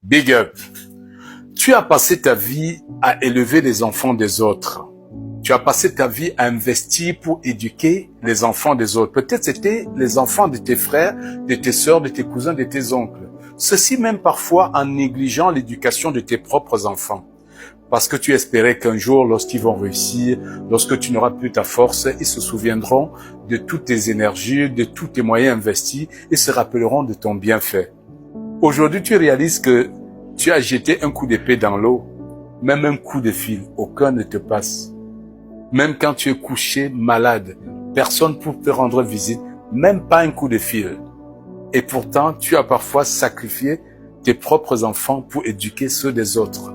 Big up. Tu as passé ta vie à élever les enfants des autres. Tu as passé ta vie à investir pour éduquer les enfants des autres. Peut-être c'était les enfants de tes frères, de tes sœurs, de tes cousins, de tes oncles. Ceci même parfois en négligeant l'éducation de tes propres enfants. Parce que tu espérais qu'un jour, lorsqu'ils vont réussir, lorsque tu n'auras plus ta force, ils se souviendront de toutes tes énergies, de tous tes moyens investis et se rappelleront de ton bienfait. Aujourd'hui, tu réalises que tu as jeté un coup d'épée dans l'eau, même un coup de fil, aucun ne te passe. Même quand tu es couché, malade, personne pour te rendre visite, même pas un coup de fil. Et pourtant, tu as parfois sacrifié tes propres enfants pour éduquer ceux des autres.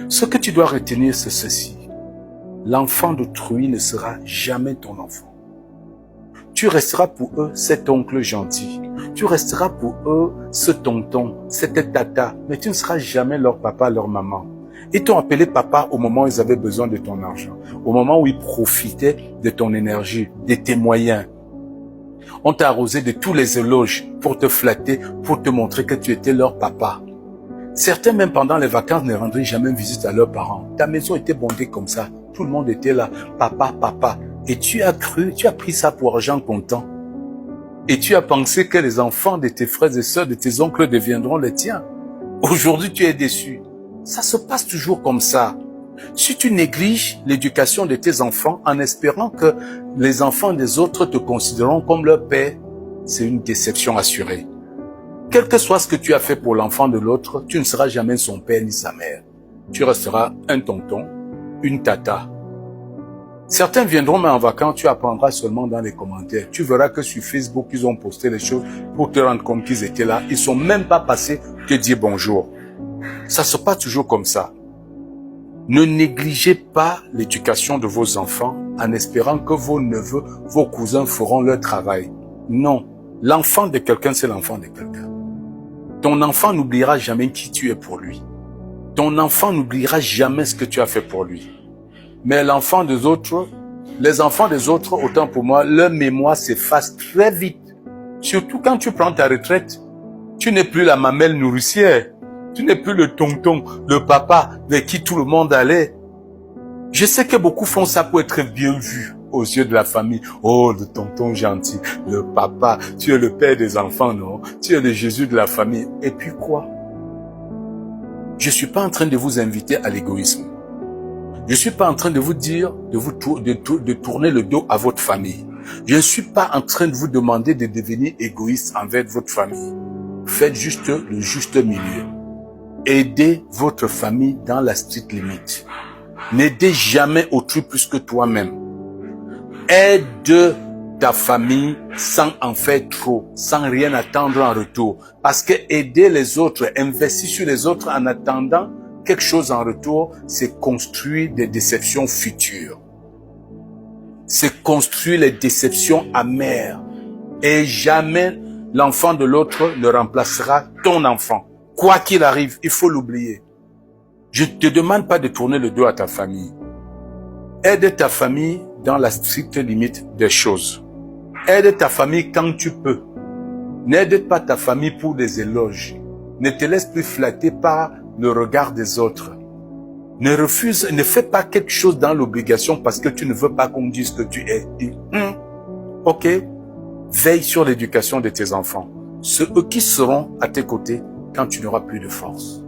Ce que tu dois retenir, c'est ceci. L'enfant d'autrui ne sera jamais ton enfant. Tu resteras pour eux cet oncle gentil. Tu resteras pour eux ce tonton, cette tata, mais tu ne seras jamais leur papa, leur maman. Ils t'ont appelé papa au moment où ils avaient besoin de ton argent, au moment où ils profitaient de ton énergie, de tes moyens. On t'a arrosé de tous les éloges pour te flatter, pour te montrer que tu étais leur papa. Certains, même pendant les vacances, ne rendraient jamais visite à leurs parents. Ta maison était bondée comme ça. Tout le monde était là. Papa, papa. Et tu as pris ça pour argent comptant. Et tu as pensé que les enfants de tes frères et sœurs, de tes oncles deviendront les tiens. Aujourd'hui, tu es déçu. Ça se passe toujours comme ça. Si tu négliges l'éducation de tes enfants en espérant que les enfants des autres te considéreront comme leur père, c'est une déception assurée. Quel que soit ce que tu as fait pour l'enfant de l'autre, tu ne seras jamais son père ni sa mère. Tu resteras un tonton, une tata. Certains viendront mais en vacances, tu apprendras seulement dans les commentaires. Tu verras que sur Facebook, ils ont posté les choses pour te rendre compte qu'ils étaient là. Ils ne sont même pas passés te dire bonjour. Ça se passe toujours comme ça. Ne négligez pas l'éducation de vos enfants en espérant que vos neveux, vos cousins feront leur travail. Non, l'enfant de quelqu'un, c'est l'enfant de quelqu'un. Ton enfant n'oubliera jamais qui tu es pour lui. Ton enfant n'oubliera jamais ce que tu as fait pour lui. Mais l'enfant des autres, les enfants des autres, autant pour moi, leur mémoire s'efface très vite. Surtout quand tu prends ta retraite. Tu n'es plus la mamelle nourricière. Tu n'es plus le tonton, le papa vers qui tout le monde allait. Je sais que beaucoup font ça pour être bien vu aux yeux de la famille. Oh, le tonton gentil, le papa, tu es le père des enfants, non? Tu es le Jésus de la famille. Et puis quoi? Je suis pas en train de vous inviter à l'égoïsme. Je suis pas en train de vous dire de tourner le dos à votre famille. Je ne suis pas en train de vous demander de devenir égoïste envers votre famille. Faites juste le juste milieu. Aidez votre famille dans la stricte limite. N'aidez jamais autrui plus que toi-même. Aide ta famille sans en faire trop, sans rien attendre en retour. Parce que aider les autres, investir sur les autres en attendant quelque chose en retour, c'est construire des déceptions futures. C'est construire les déceptions amères. Et jamais l'enfant de l'autre ne remplacera ton enfant. Quoi qu'il arrive, il faut l'oublier. Je ne te demande pas de tourner le dos à ta famille. Aide ta famille dans la stricte limite des choses. Aide ta famille quand tu peux. N'aide pas ta famille pour des éloges. Ne te laisse plus flatter par le regard des autres. Ne fais pas quelque chose dans l'obligation parce que tu ne veux pas qu'on dise que tu es. Ok? Veille sur l'éducation de tes enfants. Ceux qui seront à tes côtés quand tu n'auras plus de force.